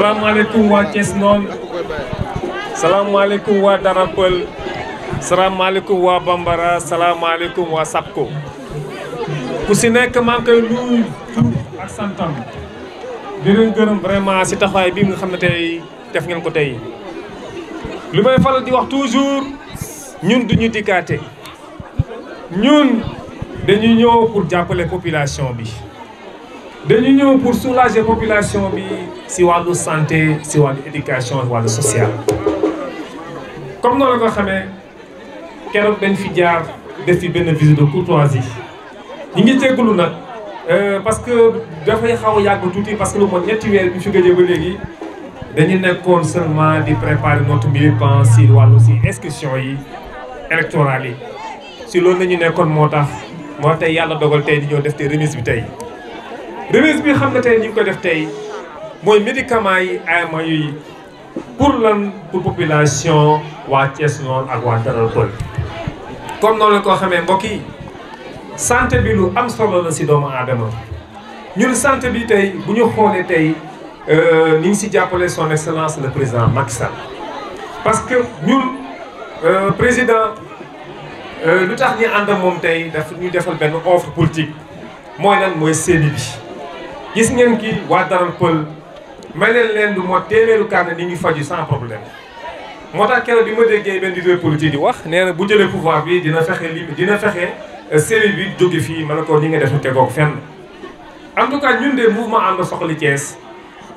salaamaaleykum waa Thiès Nord, salaamaaleykum waa Dara Peul, salaamaaleykum waa Bambara, salaamaaleykum waa Sapko. ku si nekk maa ngi koy nuyu ak santam di leen gërëm vraiment si taxawaay bi nga xam ne tey def ngeen ko tey. li may faral di wax toujours ñun duñu dikkaate ñun dañu ñëw pour jàppale population bi. dañu ñëw pour soulager population bi si wàllu santé si wàllu éducation wàllu social. comme noonu la ko xamee keroog dañ fi jaar def fi benn visite de courtoisie ñu ngi jégalu nag parce que dafay xaw a yàgg tuuti parce que lu mot ñetti weer bi fi gëjee ba léegi dañu nekkoon seulement di préparer notre militant si wàllu si inscription yi électorales yi si loolu la ñu nekkoon moo tax tey yàlla dogal tey di ñëw def te remise bi tey. remise bi xam ne tey ñu ngi ko def tey mooy médicaments yi AMA yi pour lan pour population waa Thiès Nord ak waa Dara Peul. comme noonu la ko xamee mbokk yi santé bi lu am solo la si doomu aadama ñun santé bi tey bu ñu xoolee tey ni ngi si jàppale son excellence le président Macky Sall. parce que ñun président lu tax ñu ànd ak moom tey daf ñu defal benn offre politique mooy lan mooy séeni bi. gis ngeen ki waa Dara Peul may leen lu moo téeméeru carnet ni ngi faju sans problème moo tax keroog bi ma déggee benn leader politique di wax nee na bu jëlee pouvoir bi dina fexe série bi jóge fii ma ne ko ni nga def ñu tegoo ko fenn. en tout cas ñun de mouvement ànd soxali Thiès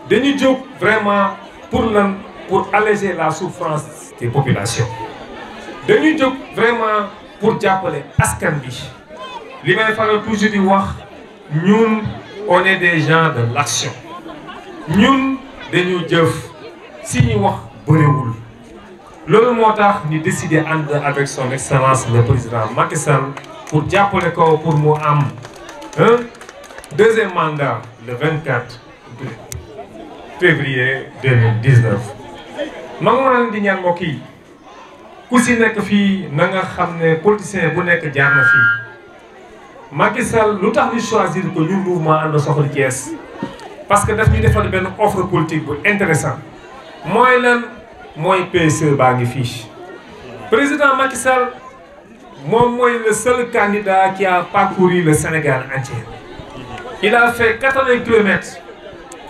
dañuy jóg vraiment pour alléger la souffrance des populations. dañuy jóg vraiment pour jàppale askan bi li may faral toujours di wax ñun. on est des gens de l'action ñun dañu jëf si ñu wax bëriwul loolu moo tax ñu décidé ànd avec son excellence le président Macky Sall pour jàppale ko pour mu am un deuxième mandat le 24 février 2019. ma nga leen di ñaan mbokk yi ku si nekk fii na nga xam ne politicien bu nekk jaar na fii. Macky Sall lu tax ñu choisir ko ñun mouvement ànd soxali Thiès parce que daf ñu defal benn offre politique bu intéressant mooy lan mooy PSE baa ngi fii. président Macky Sall moom mooy le seul candidat qui a parcouru le Sénégal entier. il a fait 80 kilomètres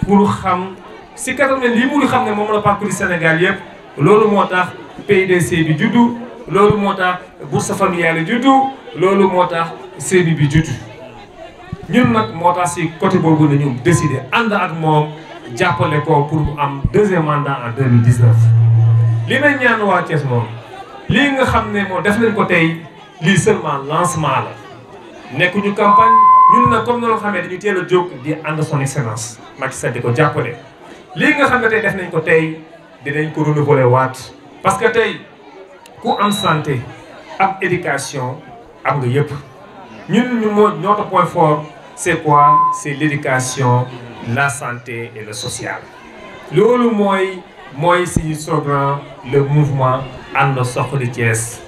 pour xam si 80 lii mu xam ne moom la parcouru Sénégal yëpp loolu moo tax PDC bi juddu loolu moo tax bourse familiale juddu loolu moo tax. séeni bi jutu ñun nag moo tax si côté boobu nañu décidé ànd ak moom jàppale ko pour mu am deuxième mandat en 2019. li may ñaan waa Thiès moom lii nga xam ne moo def nañ ko tey lii seulement lancement la nekkuñu campagne ñun nag comme noonu xamee dañu teel a jóg di ànd son excellence Macky Sall di ko jàppale. lii nga xam ne tey def nañ ko tey dinañ ko renouveler waat parce que tey ku am santé am éducation am nga yëpp. ñun notre point fort c'est quoi? C'est l'éducation, la santé et le social. loolu mooy suñu slogan le mouvement ànd soxali Thiès.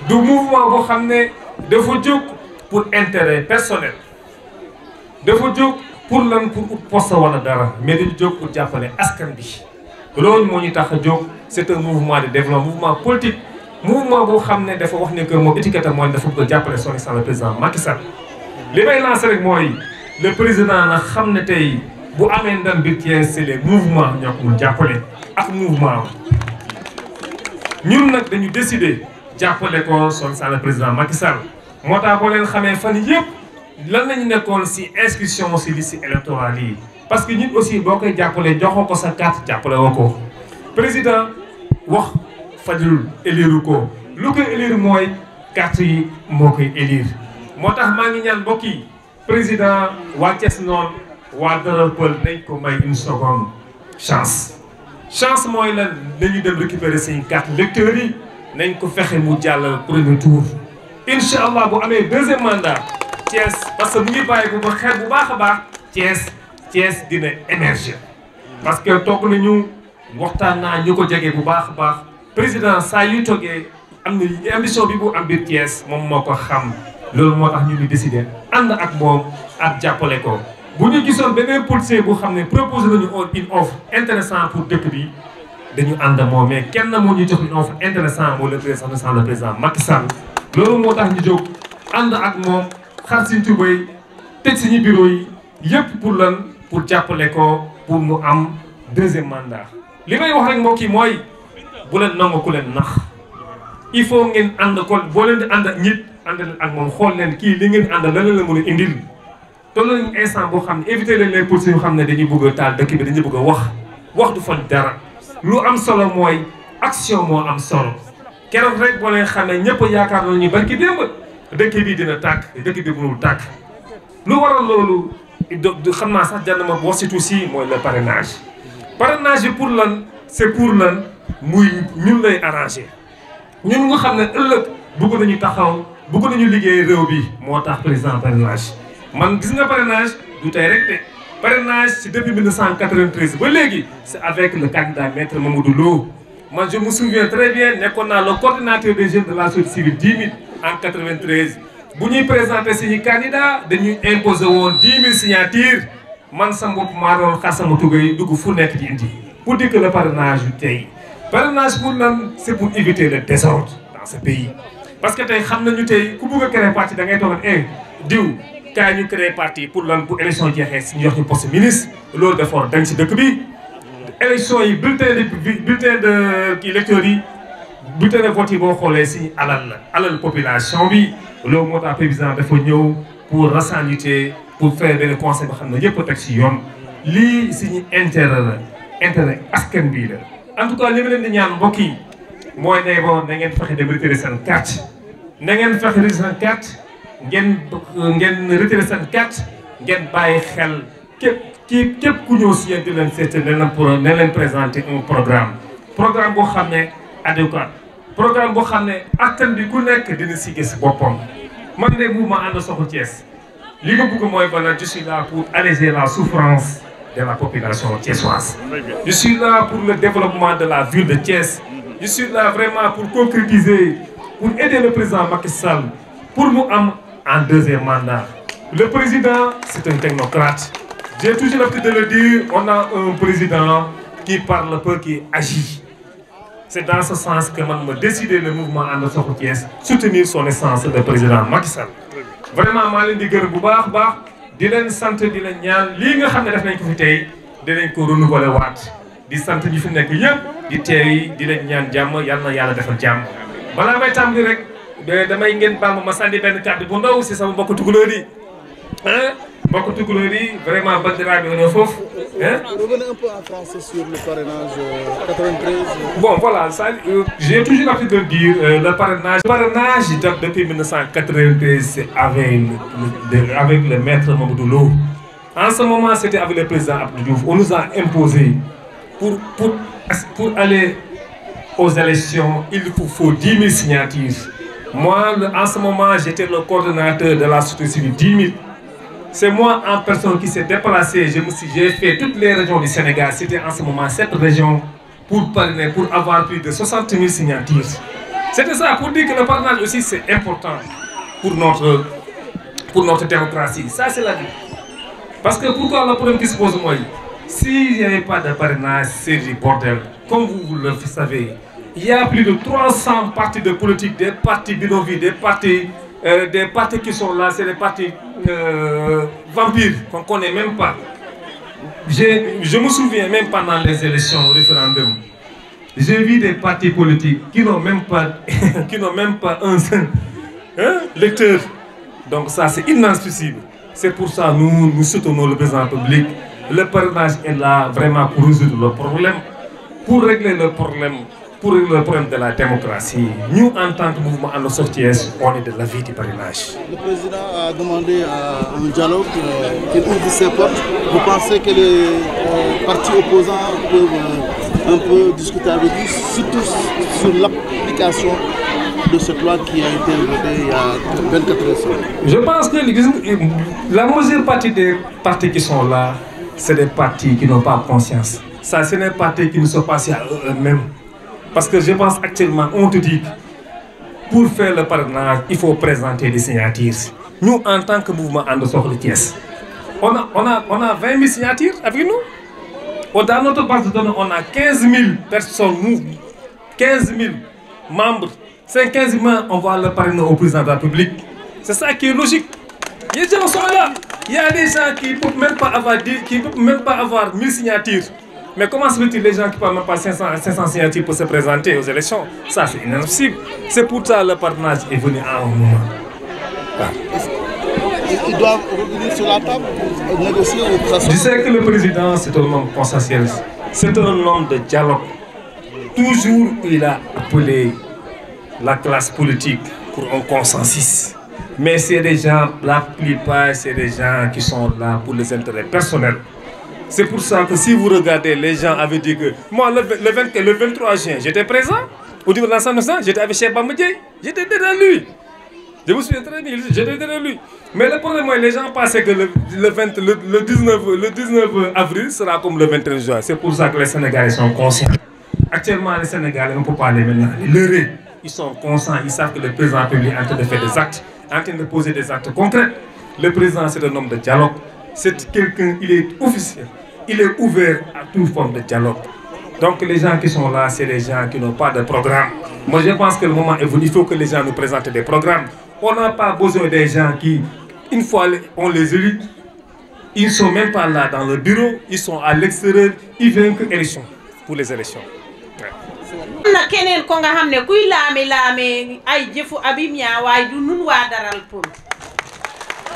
du mouvement boo xam ne dafa jóg pour intérêt personnel dafa jóg pour lan pour ut poste wala dara mais dañu jóg pour jàppale askan bi. loolu moo ñu tax a jóg c'est un mouvement de développement mouvement politique mouvement boo xam ne dafa wax ne que moom étiquette mooy dafa bëgg a jàppale son excellence le président Macky Sall. li may lancer rek mooy le président na xam ne tey bu amee ndam bi Thiès c'est les mouvements ñoo ko mun jàppale ak mouvement ñun nag dañu décider jàppale ko son excellence le président Macky Sall. moo tax boo leen xamee fan yëpp lan lañu nekkoon si inscription si liste électorale yi parce que ñun aussi boo koy jàppale joxoo ko sa carte jàppale woo ko président wax fajul élire ko lu koy élire mooy carte yi moo koy élire. moo tax maa ngi ñaan mbokk yi président waa Thiès Nord waa Dara Peul nañ ko may une seconde chance mooy lan nañu dem récupérer seen carte électeurs yi nañ ko fexe mu jàll premier tour. incha allah bu amee deuxième mandat Thiès parce que mu ngi bàyyi bu ba xeet bu baax a baax Thiès dina émerger. parce que toog nañu waxtaan naa ñu ko jege bu baax a baax président saa yu toggee am na ambition bi bu am biir Thiès moom moo ko xam. loolu moo tax ñu ngi décidé ànd ak moom ak jàppale ko bu ñu gisoon beneen politicien bu xam ne proposé nañu une offre intéressante pour dëkk bi dañu ànd moom mais kenn moo ñu jox une offre intéressante moo le président Macky Sall. loolu moo tax ñu jóg ànd ak moom xar suñ tubéy tëj suñu bureau yi yëpp pour lan pour jàppale ko pour mu am deuxième mandat. li may wax rek mbokk yi mooy bu leen nangu ku leen nax il faut ngeen ànd ko boo leen di ànd ak nit ànd ak moom xool leen kii li ngeen ànd lan la mën a indil. toll nañu instant boo xam ne éviter leen les politiciens yoo xam ne dañuy bëgg a taal dëkk bi dañuy bëgg a wax du fa dara lu am solo mooy action moo am solo keroog rek boo leen xam ne ñëpp yaakaar nañu barki démb dëkk bi dina tàkk dëkk bi mënul tàkk. lu waral loolu xam naa sax jar na ma wax si aussi mooy le parrainage. parrainage bi pour lan c'est pour lan muy ñun lay arrangé ñun nga xam ne ëllëg bëgg nañu taxaw bëgg nañu liggéey réew bi moo tax président parrainage. man gis nga parrainage du tey rek de parrainage c'est depuis 1993 ba léegi c'est avec le candidat maître Mamadou Lo man je me souviens très bien nekkoon naa le coordinateur des jeunes de la société civile 10 000 en 93 bu ñuy présenté suñu candidat dañuy imposé woon 10 000 signatures man sa bopp maa doon xar sama tugay dugg fu nekk di indi pour dire que le parrainage yu tey parrainage pour lan c'est pour éviter le désordre dans ce pays parce que tey xam nañu tey ku bëgg a créer parti da ngay toogal diw kaay ñu créé parti pour lan bu élection jeexee si ñu jox ñu poste ministre loolu dafa dañ si dëkk bi. élection yi bulletin de kii électeurs yi bulletin de vote yi boo xoolee si alal population bi loolu moo tax président dafa ñëw pour rassembler pour faire benn conseil ba xam ne yëpp a teg si yoon. lii suñu intérêt la intérêt askan bii la en tout cas li ma leen di ñaan mbokk yi mooy ne bon na ngeen fexe dem retirer seen carte na ngeen fexe retirer seen carte. ngeen retiré seen carte ngeen bàyyi xel képp ku ñëw si yéen di leen seet ne leen présenter un programme boo xam ne adéquat programme boo xam ne askan bi ku nekk dina si gis boppam. man de mouvement ànd Soxla Thiès li ma bëgg mooy je suis là pour alléger la souffrance de la population thiessoise. je suis là pour le développement de la ville de Thiès. je suis là vraiment pour concrétiser pour aider le président Macky Sall pour mu am en deuxième mandat. Le président, c'est un technocrate. J'ai toujours l'habitude de le dire, on a un président qui parle peu, qui agit. C'est dans ce sens que je me décidé le mouvement ànd Soxla Thiès soutenir son essence, le président Macky Sall. Vraiment, je leen di gërëm bu baax di leen sant di leen ñaan lii nga xam ne def nañ ko fi tey dinañ ko renouveler waat di sant ñi fi nekk yëpp di teey di leen ñaan jàmm yal na yàlla defal jàmm. balaa may tàmbali rek. damay ngeen baal ma sànni benn kàddu bu ndaw si sama mbokku tukulóor yi mbokku tukulóor yi vraiment bandiraaɓe ono foofu. Revenez un peu en français sur le parrainage 93. Bon voilà, ça, j'ai toujours l'habitude de dire le parrainage date depuis 1993 avec le maître Mamadou Lo. En ce moment, c'était avec le président Abdou Diouf. On nous a imposé pour aller aux élections, il faut 10 000 signatures. Moi, en ce moment, j'étais le coordonnateur de la société civile 10 000. C'est moi en personne qui s'est déplacé. J'ai fait toutes les régions du Sénégal. C'était en ce moment cette région pour parrainer, pour avoir plus de 60 000 signatures. C'était ça, pour dire que le parrainage aussi c'est important pour notre démocratie. Ça c'est la vie. Parce que pourquoi le problème qui se pose moi, s'il n'y avait pas de parrainage, c'est du bordel. Comme vous le savez, il y a plus de 300 partis de politique, des partis bidonvilles, des partis qui sont là, c'est des partis vampires qu'on ne connaît même pas. Je me souviens même pendant les élections, au référendum, j'ai vu des partis politiques qui n'ont même pas, un seul lecteur. Donc ça c'est inadmissible. C'est pour ça que nous soutenons le président public. Le parrainage est là vraiment pour résoudre le problème, pour régler le problème de la démocratie. Nous, en tant que mouvement ànd Soxla Thiès, on est de l'avis du parrainage. Le président a demandé un dialogue qu'il ouvre ses portes. Vous pensez que les partis opposants peuvent un peu discuter avec lui, surtout sur l'application de cette loi qui a été votée il y a 24 heures? Je pense que la majeure partie des partis qui sont là, c'est des partis qui n'ont pas conscience. Ça, c'est des partis qui ne sont pas à eux-mêmes. Parce que je pense actuellement, on te dit, pour faire le parrainage, il faut présenter des signatures. Nous, en tant que mouvement ànd Soxla Thiès, On a 20 000 signatures avec nous. Dans notre base de données, on a 15 000 personnes, 15 000 membres. Ces 15 000, on va le parrainer au président de la République. C'est ça qui est logique. Les gens sont là. Il y a des gens qui ne peuvent même pas avoir 1000 signatures. Mais comment se fait-il les gens qui ne peuvent même pas 500 signatures pour se présenter aux élections? Ça, c'est inadmissible. C'est pour ça que le parrainage est venu à un moment. Voilà. Ils doivent revenir sur la table pour négocier. Je sais que le président, c'est un homme consensuel. C'est un homme de dialogue. Toujours, il a appelé la classe politique pour un consensus. Mais c'est des gens, la plupart, c'est des gens qui sont là pour les intérêts personnels. C'est pour ça que si vous regardez, les gens avaient dit que moi, le 23 juin, j'étais présent. Au niveau de l'Assemblée nationale, j'étais avec Cheikh Bamba Dièye. J'étais derrière lui. Je me souviens très bien, j'étais derrière lui. Mais le problème, les gens pensaient que le 19 avril sera comme le 21 juin. C'est pour ça que les Sénégalais sont conscients. Actuellement, les Sénégalais, on ne peut pas les maintenant les leurrer. Ils sont conscients, ils savent que le président public est en train de faire des actes, en train de poser des actes concrets. Le président, c'est un homme de dialogue. C'est quelqu'un, il est officiel. Il est ouvert à toute forme de dialogue. Donc les gens qui sont là, c'est les gens qui n'ont pas de programme. Moi, je pense que le moment est venu, il faut que les gens nous présentent des programmes. On n'a pas besoin des gens qui, une fois on les élit, ils ne sont même pas là dans le bureau, ils sont à l'extérieur, ils viennent que élection, pour les élections. na keneen ko nga xam ne kuy laame ay jëfu Habib Niang waaye du nun waa Daral Pël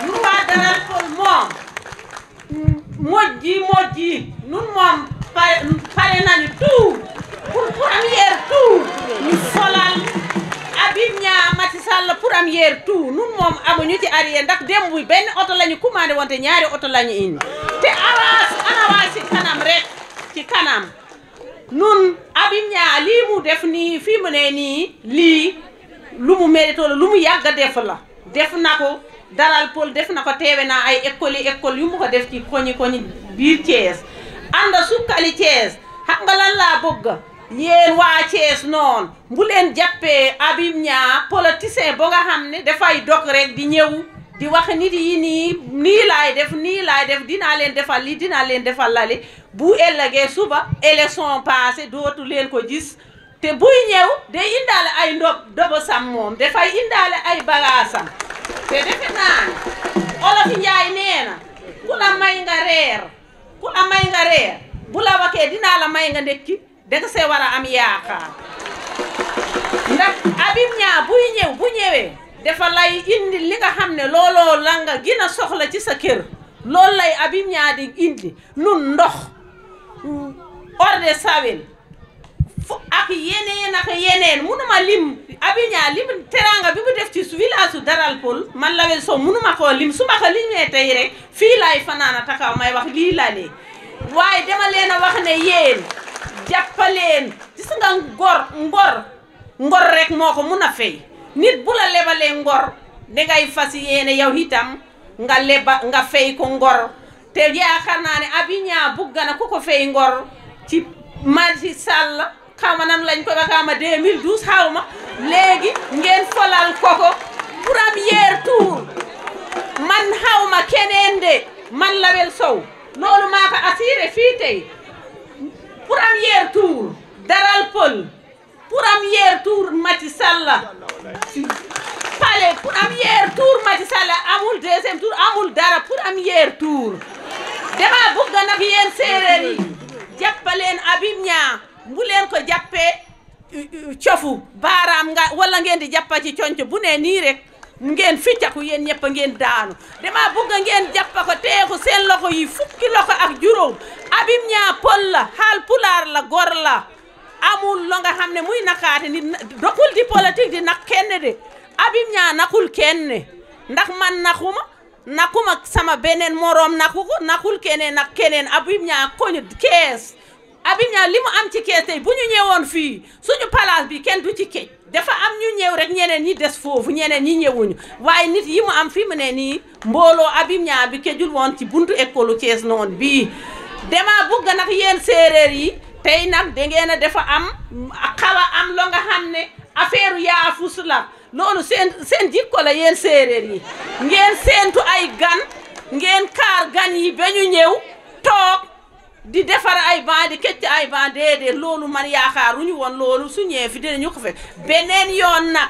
nun waa Daral Pël moom mojji nun moom pare nañu tout pour première tout ñu solal Habib Niang Macky Sall première tout nun moom amuñu ci arrière ndax démb benn oto lañu commandé wante ñaari oto lañu indi te avance ci kanam rek ci kanam nun Habib Niang lii mu def nii fii mu ne nii lii lu mu mérito la lu mu yàgg a def la def na ko Daral Pël def na ko teewe naa ay école yu mu ko def ci koñi biir Thiès ànda sukkali Thiès xam nga lan laa bëgg yéen waa Thiès noonu bu leen jàppee Habib Niang politicien ba nga xam ne dafay dog rek di ñëw di wax nit yi nii laay def dinaa leen defal lii dinaa leen defal lali bu ëllëgee suba élection passé dootu leen ko gis te buy ñëw day indaale ay dobosam moom dafay indaale ay bagaasam te defe naa Olof Njaay nee na ku la may nga reer bu la waxee dinaa la may nga ndekki danga see war a am yaakaar ndax Habib Niang bu ñëwee dafa lay indi li nga xam ne looloo la nga gën a soxla ci sa kër loolu lay Habib Niang di indi nun ndox eau de Javel ak yeneen munuma lim Habib Niang lim teranga bi mu def ci village su Daral Pël man Lawel Sow munuma koo lim su ma ko limee tey rek fii laay fanaana takaw may wax lii la lee waaye dama leen a wax ne yéen jàppaleen gis nga ngor rek moo ko mun a fay nit bu la lebalee ngor dangay fas yéene yow itam nga fay ko ngor te yaakaar naa ne Habib Niang bugg na ku ko fay ngor ci Macky Sall xaw ma nan lañ ko waxaama 2012 xaw ma léegi ngeen folal koko premier tour man xaw ma keneen de man Lawel Sow loolu maa ko assuré fii tey premier tour Daral Pël premier tour Macky Sall palais premier tour Macky Sall amul deuxième tour amul dara premier tour dama bëgg nag yéen séeréer yi jàppaleen Habib Niang bu leen ko jàppee cofu baaraam nga wala ngeen di jàppa ci conc bu ne nii rek ngeen ficcaku yéen ñëpp ngeen daanu dama bëgg ngeen jàppa ko teexu seen loxo yi fukki loxo ak juróom Habib Niang Pël la Haal Pulaar la gor la amul lo nga xam ne muy nakaate nit dokul di politique di nak kenn de Habib Niang nakul kenn ndax man nakuma sama beneen moroom nakul keneen nak keneen Habib Niang koñu kees Habib Niang li mu am ci kees tey bu ñu ñëwoon fii suñu place bi kenn du ci kej dafa am ñu ñëw rek ñeneen ñi des foofu ñeneen ñi ñëwuñu waaye nit yi mu am fi mu ne nii mbooloo Habib Niang bi kejul woon ci buntu école Thiès noonu bii dama bëgg nag yéen séeréer yi tey nag dangeen a dafa am xawa am lo nga xam ne affaire yaafus la loolu seen jikko la yéen séeréer yi ngeen seentu ay gan ngeen kaar gan yi ba ñu ñëw toog di defar ay ban di kecc ay ban déedéet loolu man yaakaaruñu woon loolu su ñëwee fi dinañu ko fekk beneen yoon nag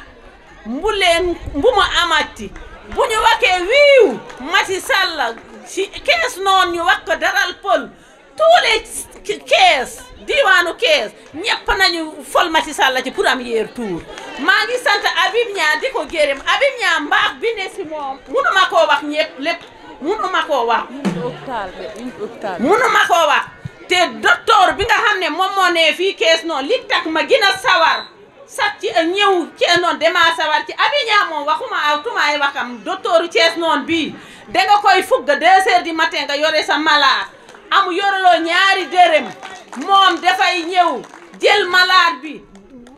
mbu mu amati bu ñu waxee wiiw Macky Sall ci kees noonu ñu wax ko daral pël tous les kees diwaanu kees ñëpp nañu fol Macky Sall ci premier tour maa ngi sant Habib Niang di ko gërëm Habib Niang mbaax bi ne si moom munuma koo wax ñëpp lépp munuma koo wax munuma koo wax te docteur bi nga xam ne moom moo ne fii kees noonu li tax ma gën a sawar sax ci ñëw Cees noonu dama sawar ci Habib Niang moom waxuma aw tumaay waxam docteur Cees noonu bii danga koy fugga 2 heures du matin nga yore sa malade amu yoreloo ñaari dërëm moom dafay ñëw jël malade bi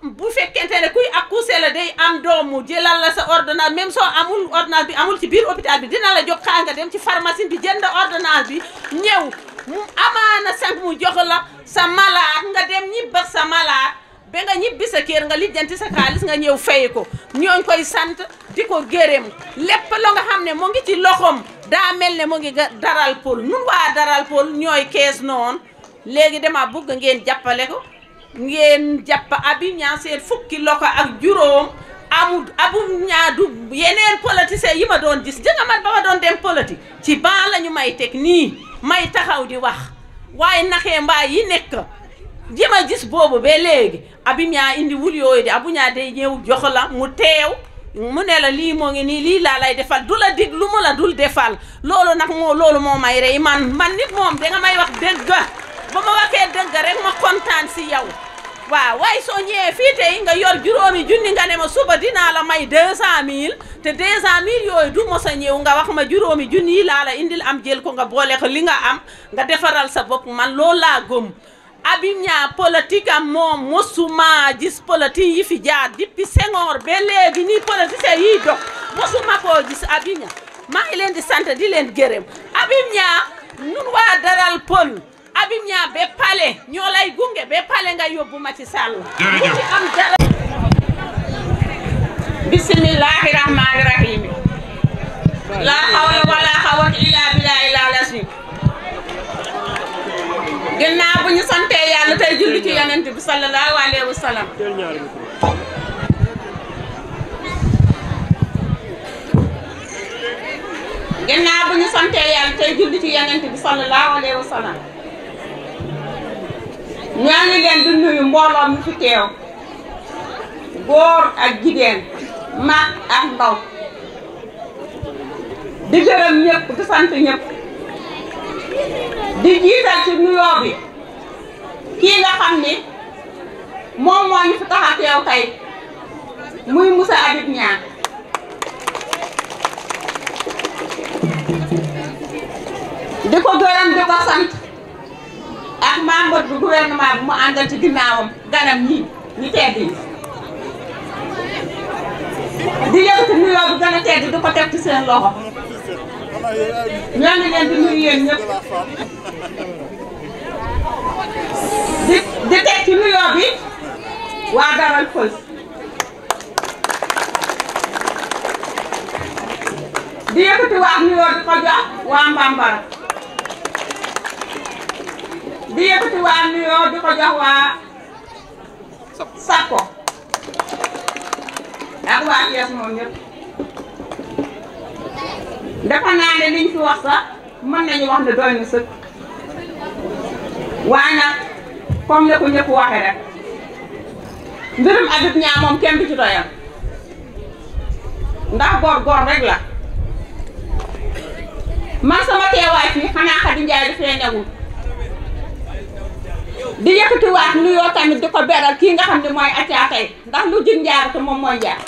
bu fekkente ne kuy accoucher la day am doomu jëlal la sa ordonnance même soo amul ordonnance bi amul ci biir hôpital bi dina la jox xaar nga dem ci pharmacie bi jënd ordonnance bi ñëw mu amaana sank mu jox la sa malade nga dem ñibba sa malade ba nga ñibbi sa kër nga lijjanti sa xaalis nga ñëw fay ko ñooñ koy sant di ko gërëm lépp la nga xam ne mu ngi ci loxom daa mel ne mu ngi daral pël nun waa daral pël ñooy kees noonu léegi dama bëgg ngeen jàppale ko ngeen jàpp Habib Niang seen fukki loxo ak juróom amul Habib Niang du yeneen politicien yi ma doon gis jënga man ba ma doon dem politique ci ban la ñu may teg nii may taxaw di wax waaye naxee mbaay yi nekk ji ma gis boobu ba léegi Habib Niang indi wul yooyu de Habib Niang day ñëw jox la mu teew mu ne la lii moo ngi nii lii laa lay defal du la dig lu mu la dul defal loolu nag loolu moo may rey man nit moom danga may wax dëgg ba ma waxee dëgg rek ma kontaan si yow waaw waaye soo ñëwee fii tey nga yor juróomi junni nga ne ma suba dinaa la may 200 000 te 200 000 yooyu du mos a ñëw nga wax ma juróomi junni yi laa la indil am jël ko nga boole ko li nga am nga defaral sa bopp man loolu laa gëm Habib Niang politique am moom mosuma gis politique yi fi jaar depuis Senghor ba léegi nii politicien yiy dox mosuma koo gis Habib Niang maa ngi leen di sant di leen gërëm Habib Niang nun waa daral pël Habib Niang ba pale ñoo lay gunge ba pale nga yóbbu Macky Sall ku ci am dara bismillahi rahmani rahim la hawla wala quwwata illa billahi al-azim gannaaw bu ñu sante yàlla tey julli ci yonent bi sallallahu alayhi wa sallam gannaaw bu ñu sante yàlla tey julli ci yonent bi sallallahu alayhi wa sallam ñoo ngi leen di nuyu mbooloo mi fi teew góor ak jigéen mag ak ndaw di gërëm ñëpp di sant ñëpp di jiital ci nuyoo bi kii nga xam ni moom moo ñu fi tax a teew tey muy Moussa Habib Niang di ko gërëm di ko sant ak membre du gouvernement bi mu àndal ci ginnaawam ganam ñi ñu tedd yi di yëkkati nuyoo bi gën a tedd di ko teg ci seen loxo ñoo ngi leen di nuyu yéen ñëpp di teg ci nuyoo bi waa daral pël di yëkkati waa nuyoo di ko jox waa Mbambara di yëkkati waa nuyoo di ko jox waa Sakko ak waa Kees moom ñëpp dafa naa ne liñ fi wax sax mën nañu wax ne doy na sëkk waaye nag comme ne ko ñëpp waxe rek mbirum Habib Niang moom kenn du ci doyal ndax góor rek la man sama teewaay fii xanaa Khady Ndiaye dafee newul di yëkkatiwaat nuyoo tamit di ko beral kii nga xam ne mooy Atia tey ndax lu jig njaar te moom mooy njaar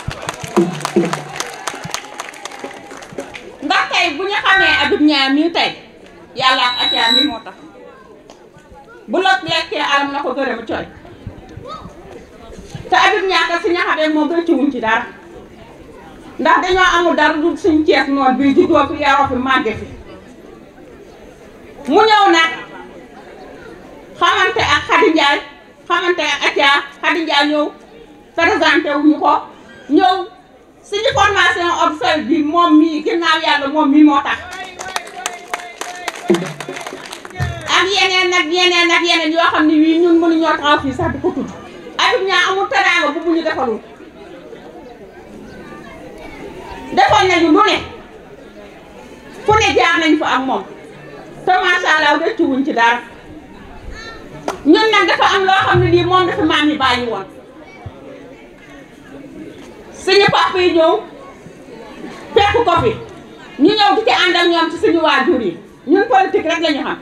ndax tey bu ñu xamee Habib Niang mii tey yàlla ak Atia mii moo tax bu la lekkee alam na ko gërëm cooy te Habib Niang ka si ña xamee moom rëccuwuñ ci dara ndax dañoo amul dara du suñ Cees noonu bii juddoo fi yaroo fi màgge fi mu ñëw nag xamante ak Khady Ndiaye xamante ak Atia Khady Ndiaye ñëw présenté wuñu ko ñëw suñu formation observe bi moom mii ginnaaw yàlla moom mii moo tax ak yeneen yoo xam ne yii ñun mënuñoo taxaw fii sax di ko tudd Habib Niang amul teraanga bu ñu defalul defal nañu lu ne fu ne jaar nañ fa ak moom te macha allah rëccu wuñ ci dara ñun nag dafa am loo xam ne lii moom dafa maam yi bàyyi woon suñu papa yi ñëw fekk ko fi ñu ñëw di ci ànd ak ñoom ci suñu waajur yi ñun politique rek la ñu xam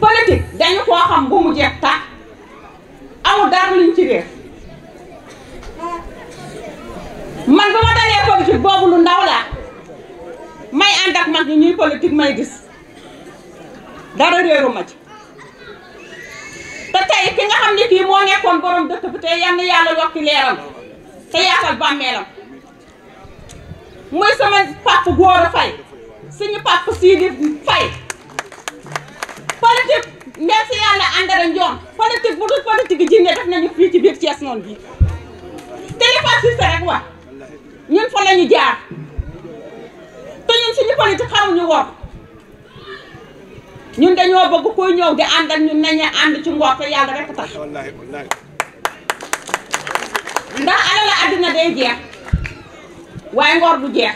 politique dañu koo xam bu mu jeex tàkk amul dara luñ ci réer man ba ma dalee politique boobu lu ndaw laa may ànd ak mag ñi ñuy politique may gis dara réeru ma ci te tey ki nga xam ne kii moo nekkoon borom dëkk bi te yal na yàlla yokki leeram te yaatal bàmmeelam muy sama papa Gora Faye suñu papa Sidi Faye politique ndem si yàlla àndara njoon politique bu dul politique yi jinne def nañu fii ci biir Thiès noonu bi téléphone si rek wax ñun fa lañu jaar te ñun suñu politique xamuñu wor ñun dañoo bëgg koy ñëw di ànd ak ñun nañu ànd ci ngor te yàlla rek tax ndax alal la àddina day jeex waaye ngor du jeex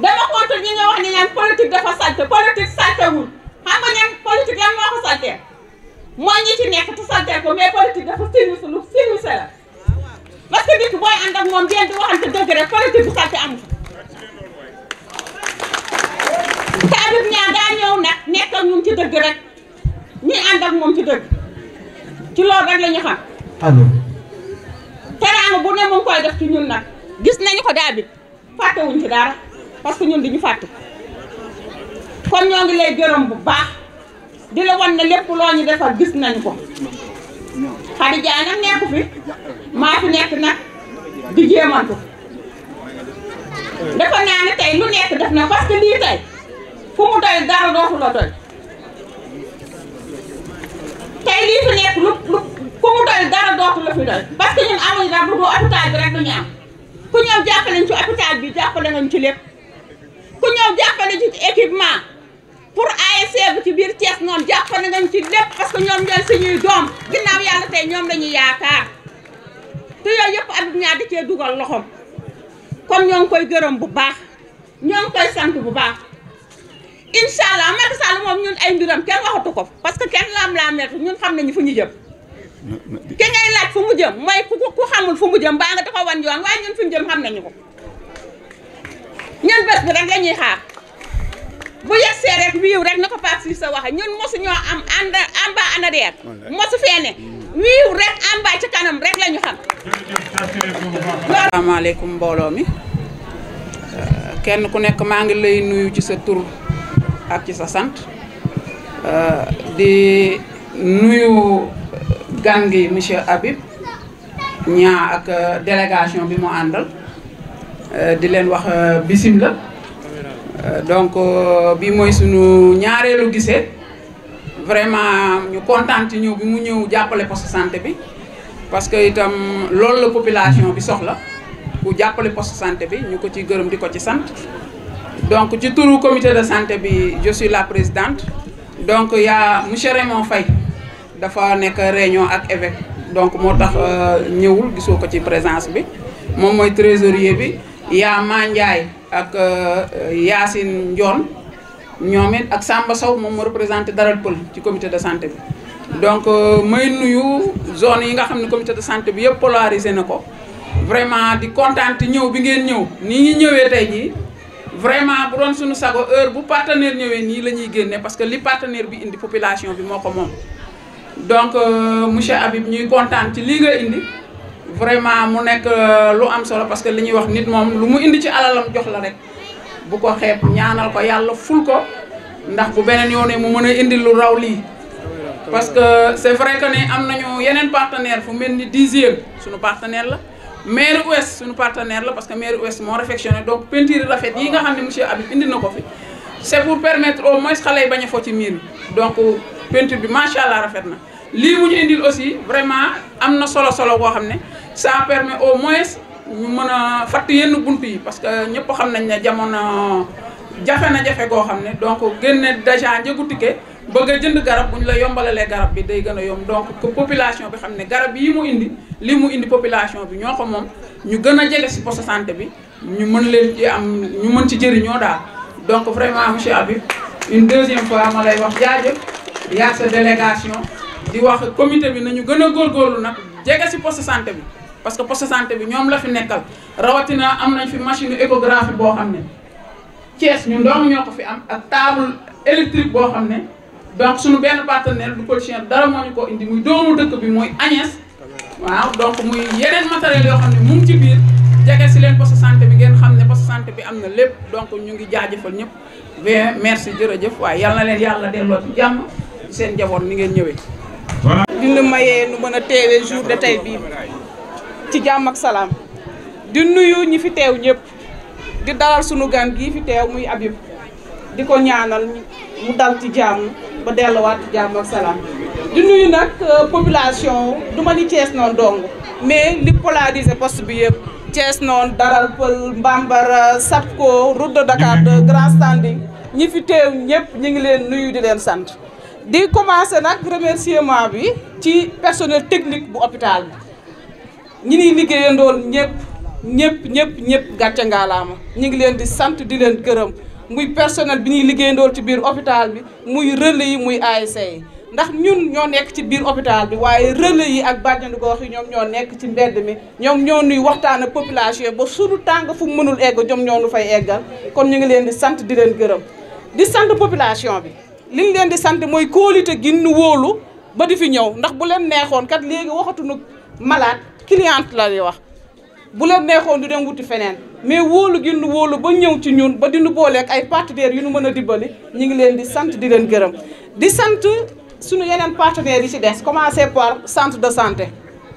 dama contre ñi nga wax ne ñaan politique dafa salte politique saltewul xam nga ñan politique lan moo ko saltee mooy ñi ci nekk te saltee ko mais politique dafa silwise lu silwise la parce que nit booy ànd ak moom ngeen di waxante dëgg rek politique bu salte amu te Habib Niang daa ñëw nag nekk ak ñun ci dëgg rek ñi ànd ak moom ci dëgg ci loolu rek la ñu xam teraanga bu ne mu ngi koy def ci ñun nag gis nañu ko daa bi fàttewuñ ci dara parce que ñun di ñu fàtte kon ñoo ngi lay gërëm bu baax di la wan ne lépp loo ñu defal gis nañu ko Khady Diagne nag nekku fi maa fi nekk nag di jéemantu dafa naa ne tey lu nekk def na parce que lii tey fu mu doy dara dootu la doy tey lii fi nekk lu fu mu doy dara dootu la fi doy parce que ñun amuñu dara bu dul hôpital bi rek duñu am ku ñëw jàppale ñu ci hôpital bi jàppale nga ñu ci lépp ku ñëw jàppale ci équipement pour ASC bi ci biir Thiès noonu jàppale nga ñu ci lépp parce que ñoom ñooy suñuy doom ginnaaw yàlla tey ñoom lañuy yaakaar te yooyu yëpp Habib Niang da cee dugal loxoom kon ñoo ngi koy gërëm bu baax ñoo ngi koy sant bu baax incha allah Macky Sall moom ñun ay mbiram kenn waxatu ko parce que kenn laam-laamee ñun xam nañu fu ñu jëm. ki ngay laaj fu mu jëm mooy ku xamul fu mu jëm baa nga dafa wan yoon waaye ñun fu ñu jëm xam nañu ko ñun bés bi rek la ñuy xaar bu yegsee rek wiiw rek na ko Pape Cissé waxe ñun mosu ñoo am amba en arrière mosu fee ne wiiw rek amba ci kanam rek la ñu xam. asalaamaaleykum mbooloo mi kenn ku nekk maa ngi lay nuyu ci sa tur ak ci sa sant di nuyu gan gi monsieur Habib Niang ak délégation bi mu àndal di leen wax bismillah donc bi mooy sunu ñaareelu gisee vraiment ñu kontaan ci ñëw bi mu ñëw jàppale poste santé bi parce que itam loolu la population bi soxla ku jàppale poste santé bi ñu ko ci gërëm di ko ci sant donc ci turu comité de santé bi je suis la présidente donc y a monsieur Raymond Faye dafa nekk réunion ak évêque donc moo tax ñëwul gisoo ko ci présence bi moom mooy trésorier bi yaa Mandiaye ak Yacine Ndione ñoom it ak Samba Sow moom moo représenté Daral Pël ci comité de santé bi donc may nuyu zone yi nga xam ne comité de santé bi yëpp polarisé na ko vraiment di kontaan ñëw bi ngeen ñëw nii ñu ñëwee tey jii vraiment bu doon suñu sago heure bu partenaire ñëwee nii la ñuy génne parce que li partenaire bi indi population bi moo ko moom donc monsieur Habib ñuy kontaan ci lii nga indi vraiment mu nekk lu am solo parce que li ñuy wax nit moom lu mu indi ci alalam jox la rek bu ko xeeb ñaanal ko yàlla ful ko ndax bu beneen yoonee mu mën a indi lu raw lii parce que c'est vrai que ne am nañu yeneen partenaire fu mel ni 10e suñu partenaire la maire ouest suñu partenaire la parce que maire ouest moo réfectionné donc peinture rafet yi nga xam ne monsieur Habib indi na ko fi c'est pour permettre au moins xale yi bañ a fo ci miir bi donc peinture bi macha allah rafet na lii mu ñu indil aussi vraiment am na solo boo xam ne ça permet au moins ñu mën a fatt yenn bunt yi parce que ñëpp xam nañ ne jamono jafe na jafe goo xam ne donc génne déjà njëgu ticket bëgg a jënd garab bu ñu la yombalalee garab bi day gën a yomb donc population bi xam ne garab yi mu indi li mu indi population bi ñoo ko moom ñu gën a jege si poste santé bi ñu mën leen ci am ñu mën ci jëriñoo daal. donc vraiment monsieur Habib une deuxième fois ma lay wax jaajëf yaa sa délégation di wax comité bi nañu gën a góorgóorlu nag jege si poste santé bi parce que poste santé bi ñoom la fi nekkal rawatina am nañ fi machine échographie boo xam ne Thiès ñun dong ñoo ko fi am ak table électrique boo xam ne donc suñu benn partenaire du politicien dara moo ñu ko indi muy doomu dëkk bi mooy Agnès waaw donc muy yeneen matériel yoo xam ne mu ngi ci biir jege si leen poste santé bi ngeen xam ne poste santé bi am na lépp donc ñu ngi jaajëfal ñëpp bien merci jërëjëf waaye yal na leen yàlla delloo ci jàmm seen njaboot ni ngeen ñëwee. dina mayee nu mën a teewee jour de tey bii ci jàmm ak salaam di nuyu ñi fi teew ñëpp di dalal sunu gan gii fi teew muy Habib di ko ñaanal mu dal ci jàmm ba delluwaat ci jàmm ak salaam di nuyu nag population du ma ni Thiès noonu dong mais li polariser poste bi yëpp Thiès noonu Daral Pël Mbambara Sapko route de Dakar de Grand Standing ñi fi teew ñëpp ñu ngi leen nuyu di leen sant di commencer nag remerciement bi ci personnel technique bu hôpital bi ñi niy liggéeyandool ñëpp gàcce ngaalaama ñu ngi leen di sant di leen gërëm muy personnel bi ñuy liggéeyandool ci biir hôpital bi muy relais yi muy ASC yi ndax ñun ñoo nekk ci biir hôpital bi waaye relais yi ak bàjjenu gox yi ñoom ñoo nekk ci mbedd mi ñoom ñoo nuy waxtaan ak population ba suñu tàng fu mënul egg ñoom ñoo nu fay eggal kon ñu ngi leen di sant di leen gërëm di sant population bi li ñu leen di sant mooy kóolite gi nu wóolu ba di fi ñëw ndax bu leen neexoon kat léegi waxatuñu malade cliente la di wax bu leen neexoon du dem wuti feneen mais wóolu gi nu wóolu ba ñëw ci ñun ba di nu booleeg ay partenaires yu nu mën a dimbali ñu ngi leen di sant di leen gërëm di sant suñu yeneen partenaires yi ci des commencé par centre de santé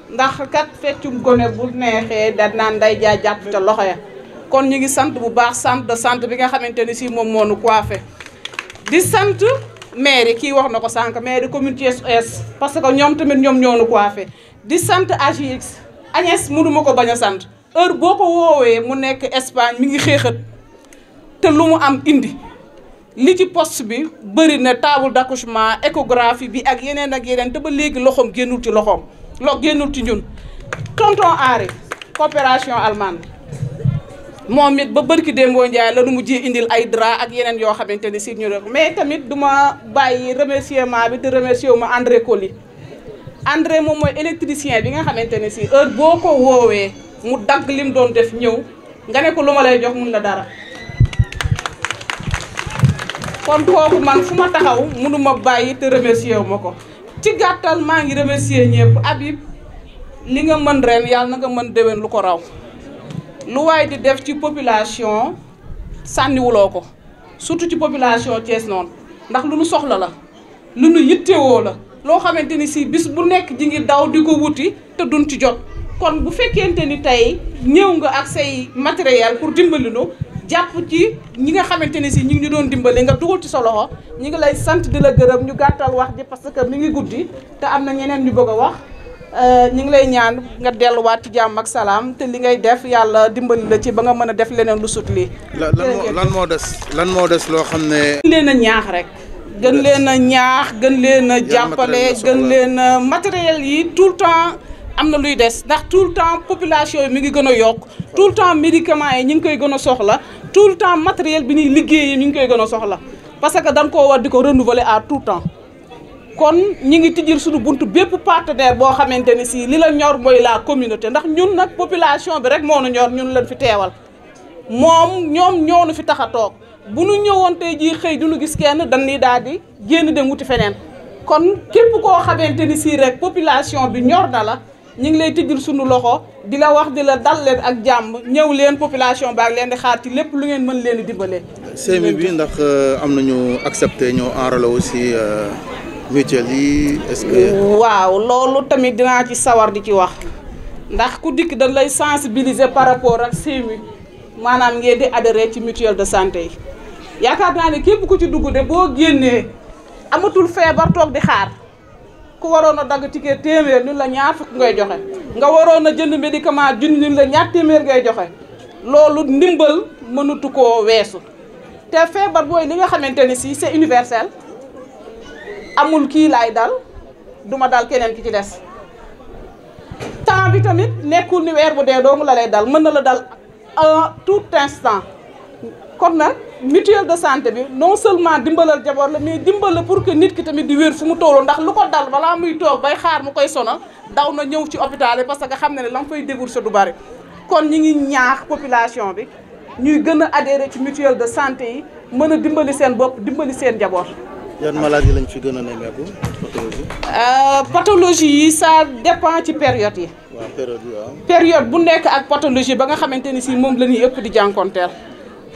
ndax kat feccum gone bu neexee da naan day jaay jàpp ca loxo ya kon ñu ngi sant bu baax centre de santé bi nga xamante ni si moom moo nu coiffé di sant maire kii wax na ko sànq maire commune Thiès Ouest parce que ñoom tamit ñoom ñoo nu coiffé di sant AGX Agnès mënu ma ko bañ a sant heure boo ko woowee mu nekk Espagne mi ngi xeexat te lu mu am indi li ci poste bi bëri na table d'accouchement échographie bi ak yeneen te ba léegi loxoom génnul ci loxoom génnul ci ñun tonton Henri coopération allemande moom it ba bërki Dembo Ndiaye la nu mujjee indil ay drap ak yeneen yoo xamante ni si ñu rek mais tamit duma bàyyi remerciement bi te remercier wu ma André Coly André moom mooy électricien bi nga xamante ne si heure boo ko woowee mu dagg lim doon def ñëw nga ne ko lu ma lay jox mun la dara kon kooku man fu ma taxaw mënuma bàyyi te remercier wu ma ko ci gàttal maa ngi remercier ñëpp Habib li nga mën ren yàlla na nga mën déwén lu ko raw lu waay di def ci population sànniwuloo ko surtout ci population Thiès noonu ndax lu nu soxla la lu nu yittewoo la loo xamante ni si bis bu nekk ji ngi daw di ko wuti te duñ ci jot kon bu fekkente ni tey ñëw nga ak say matériel pour dimbali nu jàpp ci ñi nga xamante ni si ñi ngi ñu doon dimbali nga dugal ci sa loxo ñi ngi lay sant di la gërëm ñu gàttal wax ji parce que mi ngi guddi te am na ñeneen ñu bëgg a wax ñu ngi lay ñaan nga delluwaat ci jàmm ak salaam te li ngay def yàlla dimbali la ci ba nga mën a def leneen lu sut lii. lan moo des loo xam ne. gën leen a ñaax rek. gën leen a ñaax gën leen a jàppale gën leen a matériel yi tout le temps am na luy des ndax tout le temps population yi mi ngi gën a yokk tout le temps médicaments yi ñu ngi koy gën a soxla tout le temps matériel bi ñuy liggéeyee mi ngi koy gën a soxla parce que dañ koo war di ko renouveler à tout temps. kon ñi ngi tijjil suñu buntu bépp partenaire boo xamante ni si li la ñor mooy la communauté ndax ñun nag population bi rek moo nu ñor ñun lañ fi teewal moom ñoom ñoo nu fi tax a toog bu nu ñëwoon tey jii xëy du nu gis kenn dañ ni daal di génn dem wuti feneen kon képp koo xamante ni si rek population bi ñor na la ñu ngi lay tijjil suñu loxo di la wax di la dal leen ak jàmm ñëw leen population baag leen di xaar ci lépp lu ngeen mën leen di dimbalee. CMU bi ndax am nañu accepté ñoo enrôler aussi. mutuelle yi est-ce que. waaw loolu tamit dinaa ci sawar di ci wax ndax ku dikk dañ lay sensibiliser par rapport ak CMU maanaam ngeen di adhérer ci mutuelle de santé yi yaakaar naa ne képp ku ci dugg de boo génnee amatul feebar toog di xaar ku waroon a dagg ticket téeméer ñun la ñaar fukk ngay joxe nga waroon a jënd médicament junni ñun la ñaar téeméer ngay joxe loolu ndimbal mënatu koo weesu te feebar booy li nga xamante ni si c'est universel amul kii laay dal duma dal keneen ki ci des temps bi tamit nekkul ni weer bu dee doomu la lay dal mën na la dal à tout instant kon nag mutuelle de santé bi non seulement dimbalal jaboot la mais dimbal la pour que nit ki tamit di wér fu mu toll ndax lu ko dal balaa muy toog bay xaar mu koy sonal daw na ñëw ci hôpital yi parce que xam ne la mu fay débourser du bari kon ñi ngi ñaax population bi ñuy gën a adhérer ci mutuelle de santé yi mën a dimbali seen bopp dimbali seen jaboot. yan maladie lañ fi gën a nemmeeku pathologie. pathologie yi ça dépend ci période yi. waaw période yi waaw. période bu nekk ak pathologie ba nga xamante ni si moom la ñuy ëpp di jànkonteel.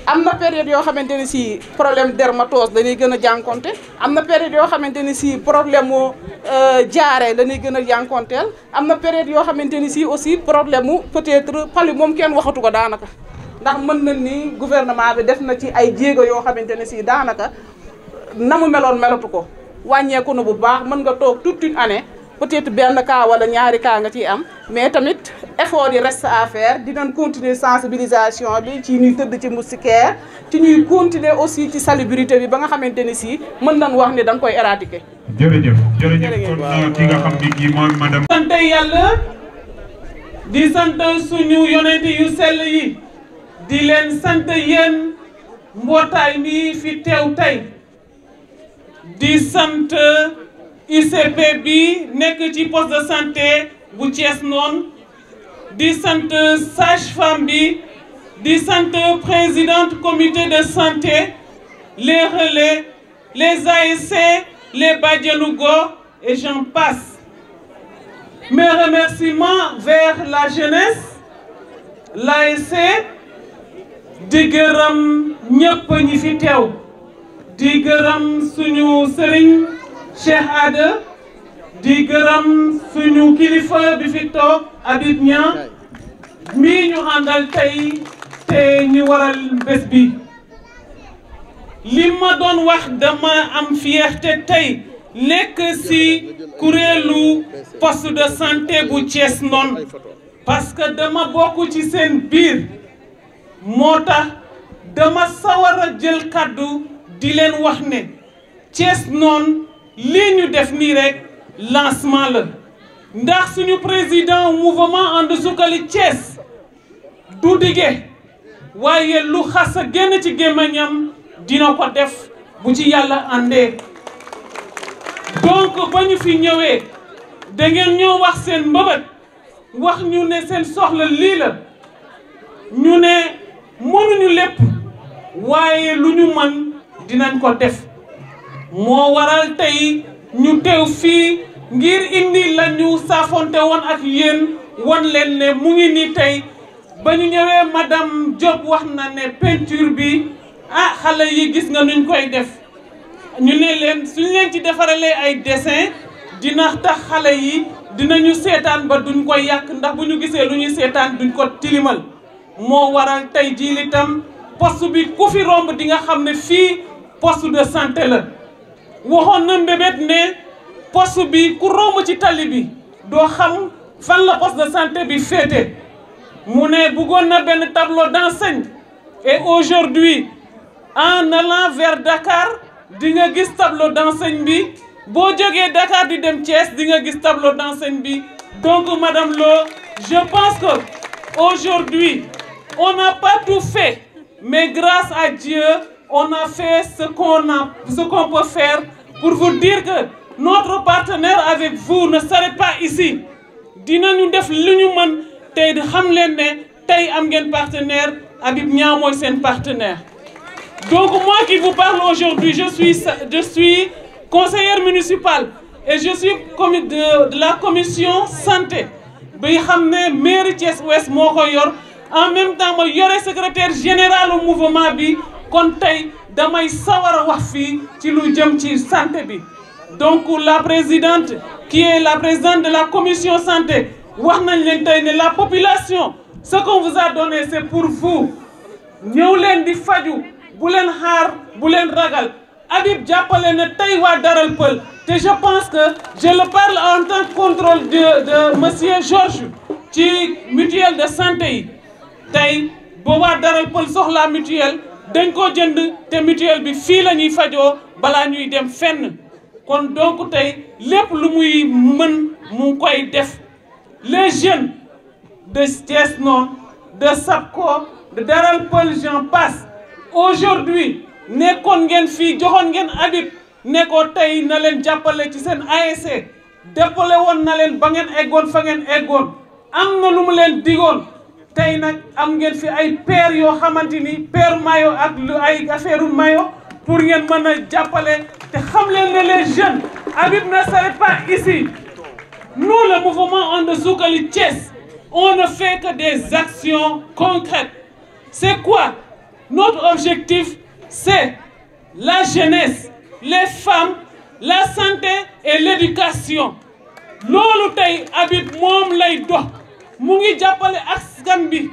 am na période yoo xamante ni si problème dermatose dañuy gën a jànkonte am na période yoo xamante ni si problème mu jaare dañuy gën a jànkonteel am na période yoo xamante ni si aussi problème mu peut-être palu moom kenn waxatu ko daanaka ndax mën nañ ni gouvernement bi def na ci ay jéego yoo xamante ne si daanaka na mu meloon melatu ko wàññeeku na bu baax mën nga toog toute une année peut-être benn cas wala ñaari cas nga ciy am mais tamit effort yi reste à faire dinañ continuer sensibilisation bi ci ñuy tëdd ci moustiquaire ci ñuy continuer aussi ci salubrité bi ba nga xamante ni si mën nañ wax ni da nga koy éradiquer. jërëjëf kon ki nga xam ni kii mooy madame. sant yàlla di sant suñu yonent yu sell yi di leen sant yéen mbootaay mi fi teew tey di sant ICP bi nekk ci poste de santé bu Thiès noonu di sant sage-femme bi di sant présidente comité de santé les relais les ASC les badianu gox et j'en passe. Mes remerciements vers la jeunesse l'ASC di gërëm ñëpp ñi fi teew di gërëm suñu sëriñ Cheikh Ade di gërëm suñu kilifa bi fi toog Habib Niang mii ñu àndal tey te ñu waral bés bi li ma doon wax dama am fierté tey nekk ci kuréelu poste de santé bu Thiès noonu parce que dama bokk ci seen biir moo tax dama sawar a jël kàddu di leen wax ne Thiès noonu lii ñu def nii rek lancement la ndax suñu président mouvement And Suxali Thiès du dige waaye lu xas a génn ci gémmiñam dina ko def bu ci yàlla àndee donc ba ñu fi ñëwee da ngeen ñoo wax seen mbëbët wax ñu ne seen soxla lii la ñu ne mënuñu lépp waaye lu ñu mën dinañ ko def moo waral tey ñu teew fii ngir indi la ñu saafonte woon ak yéen won leen ne mu ngi ni tey ba ñu ñëwee madame Diop wax na ne peinture bi xale yi gis nga nuñ koy def ñu ne leen suñ leen ci defaralee ay dessin dina tax xale yi dinañu seetaan ba duñ ko yàq ndax bu ñu gisee lu ñuy seetaan duñ ko tilimal moo waral tey jii li tam poste bi ku fi romb di nga xam ne fii poste de santé la waxoon na mbébét ne poste bi ku romb ci tali bi doo xam fan la poste de santé bi féete mu ne bëggoon na benn tableau d'enseigne et aujourd'hui en allant vers Dakar di nga gis tableau d'enseigne bi boo jógee Dakar di dem Thiès di nga gis tableau d'enseigne bi donc madame Lo je pense que aujourd'hui on n'a pas tout fait mais grâce à Dieu on a fait ce qu'on peut faire pour vous dire que notre partenaire avec vous ne s'arrête pas ici dinañu def li ñu mën tey di xam leen ne tey am ngeen partenaire Habib Niang mooy seen partenaire. Donc moi qui vous parle aujourd'hui je suis conseillère municipale et je suis de la commission santé bi xam ne mairie Thiès Ouest moo ko yor en même temps ma yore secrétaire général au mouvement bi kon tey damay sawar a wax fii ci lu jëm ci santé bi. Donc la présidente qui est la présidente de la commission santé wax nañ leen tey ne la population ce qu'on vous a donné c'est pour vous ñëw leen di faju bu leen xaar bu leen ragal Habib jàppale na tey waa Daral Peul te je pense que je le parle en tant que contrôle de monsieur Georges ci mutuelle de santé yi tey boo waa Daral Peul soxlaa mutuelle dañ ko jënd te mutuelle bi fii la ñuy fajoo balaa ñuy dem fenn kon donc tey lépp lu muy mën mu koy def les jeunes de Thiès Nord de SAPCO de Daral Peul j'en passe aujourd'hui nekkoon ngeen fii joxoon ngeen Habib ne ko tey na leen jàppale ci seen ASC déppale woon na leen ba ngeen eggoon fa ngeen eggoon am na lu mu leen digoon tey nag am ngeen fi ay paire yoo xamante ni paire maillot ak lu ay affaire maillot pour ngeen mën a jàppale te xam leen ne les jeunes Habib ne s'arrête pas ici nous le mouvement And Suxali Thiès on ne fait que des actions concrètes c'est quoi notre objectif c'est la jeunesse les femmes la santé et l'éducation loolu tey Habib moom lay dox mu ngi jàppale askan bi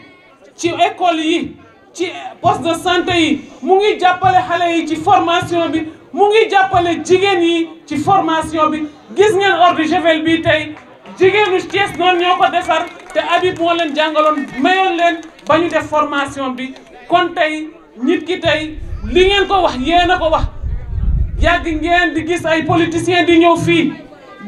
ci école yi ci poste de santé yi mu ngi jàppale xale yi ci formation bi mu ngi jàppale jigéen yi ci formation bi gis ngeen eau de javel bi tey jigéenu Thiès noonu ñoo ko defar te Habib moo leen jàngaloon mayoon leen ba ñu def formation bi kon tey nit ki tey li ngeen ko wax yéen a ko wax yàgg ngeen di gis ay politiciens di ñëw fii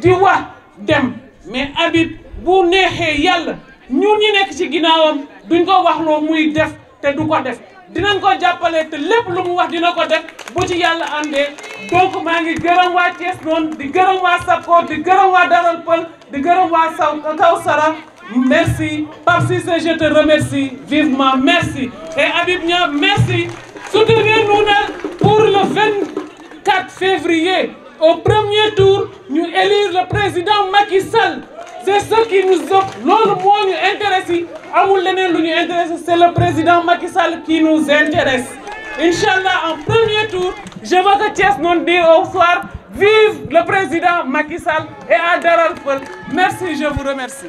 di wax dem mais Habib bu neexee yàlla ñun ñi nekk ci ginnaawam duñ ko wax loo muy def te du ko def dinañ ko jàppale te lépp lu mu wax dina ko def bu ci yàlla àndee donc maa ngi gërëm waa Thiès noonu di gërëm waa SAPCO di gërëm waa Daral Peul di gërëm waa Kawsara merci Pape Cissé je te remercie vivement merci et Habib Niang merci soutenez-nous pour le 24 février au premier tour ñu élire le président Macky Sall c'est ce qui nous offre loolu moo ñu intéresse amul leneen lu ñu intéresse c'est le président Macky Sall qui nous intéresse Inch'Allah en premier tour je veux que Thiès noonu dire au soir vive le président Macky Sall et à Daral Peul merci je vous remercie.